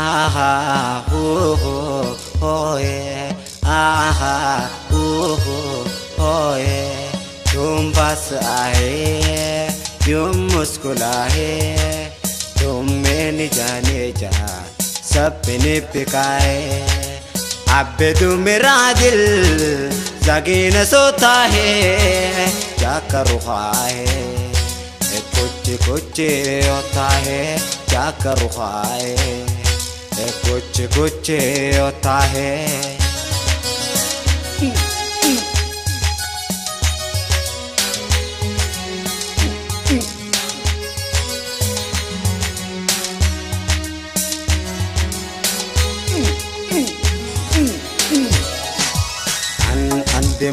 aha oh oh yeah aha oh oh yeah तुम पास आए तुम मुस्कुराए तुम मैंने जाने जा सपने पिकाए अब तू मेरा दिल जागे न सोता है क्या करूँ है कुछ कुछ होता है क्या करूँ है कुछ कुछ होता है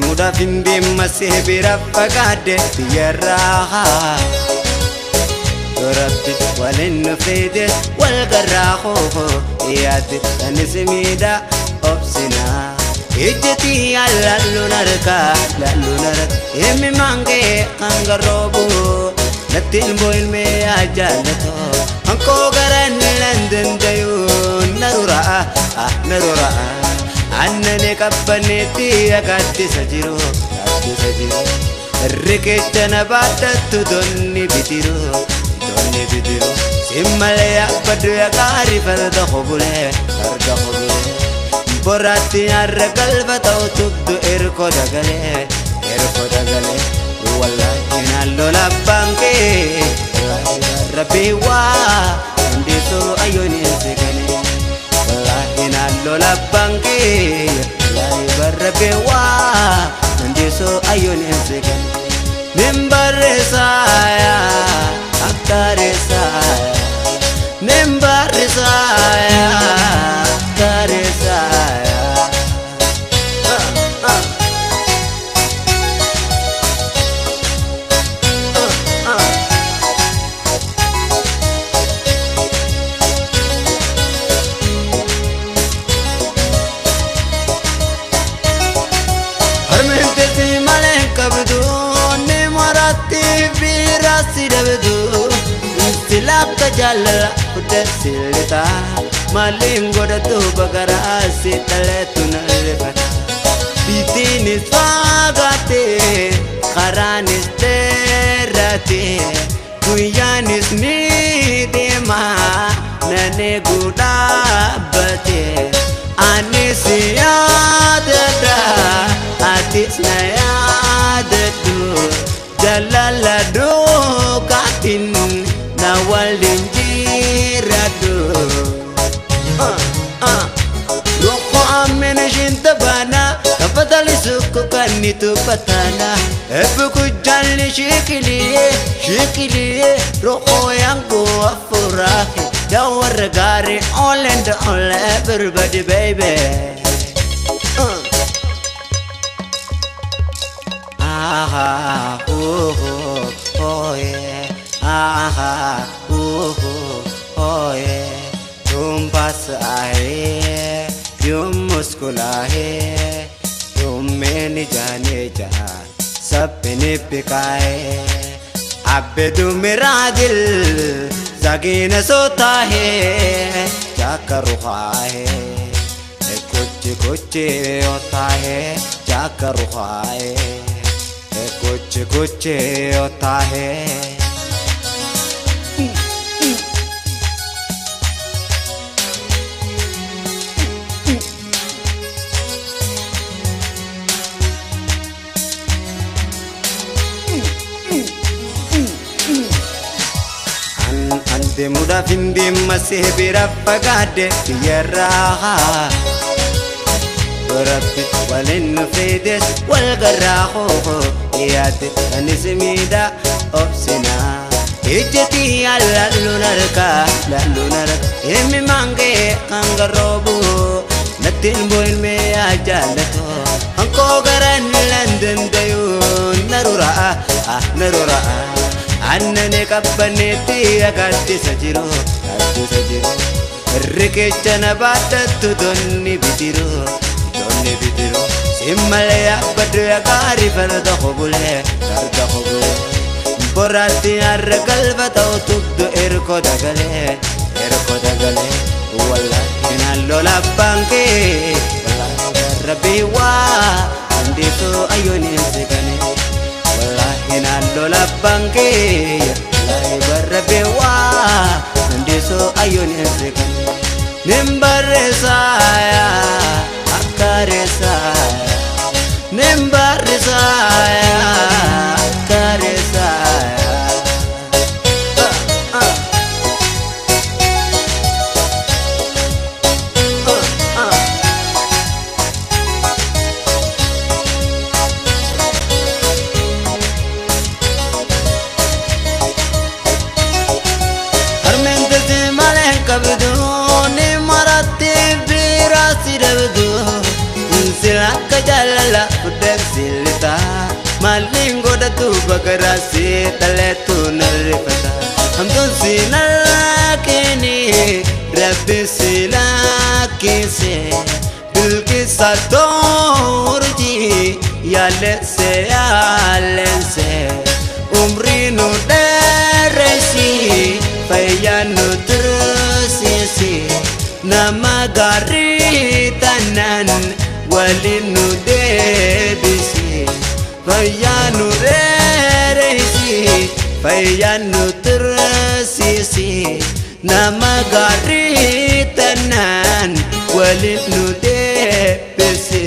muda vindi masih birapagade tiyaraha Rabbi walin fide wal garaho iyad tanismida obsina ijti allu narka emi mange angarobu natin boil me ajalato anko garan landan dayun narura annane kabbaneti agatti sajiro rikechana badattu donni bitiru simmale abadu yakari farda khobule borati argal batau tubdu erko dagale wallahi nallo labbanke rabbi wa ndiso ayoni segale nallo labbanke lai barbe wa ndiso ayone segan membare saya akare saya membare saya akare saya silap jalala udah silita maling goda tu bagara sitale tunalefat bitinis fagate kharanis terate kuyanis ni dema nane guda bate anisiyadada atis nayadatu jalala do katin nawal dinjirado roko amene shintabana kapadali suku kanitu patana ebuku jalli shikili roko yangu afurahi dawar gari all and all everybody baby aha oh oh yeah aha oh yeah तुम पास आए तुम मुस्कुराए तुम मैंने जाने जा सपने पिकाए अब तू मेरा दिल जागे न सोता है क्या करूँ है कुछ कुछ होता है क्या करूँ है कुछ कुछ होता है muda vindi masih birapagade tiyaraha Rabbi walin fides wal garaho iyad tanismida obsina ijti allu narka emi mange angarobu natin boil me ajalato anko garan landan dayun narura annane kabbaneti agatti sajiro rikechana badattu donni bitiru simmale abadu yakari farda khobule borati argal batau tubdu erko dagale wallahi labbanke wallahi rabbi wa andiso ayoni segane wallahi nallo labbanke wallahi rabbi wa andiso ayoni segane nimbaresaya akaresaya nimbaresaya akaresaya kabduni marati birasi dabdu silaka jalala udak silita malingo datu bagarasi taletu narifata hamdun sinakini rabbi silakise bilki satorji yalese yalese umri nu deresi fayanu terusisi nama gari tanan walinu debisi fayanu reresi fayanu terusisi nama gari tanan walinu debisi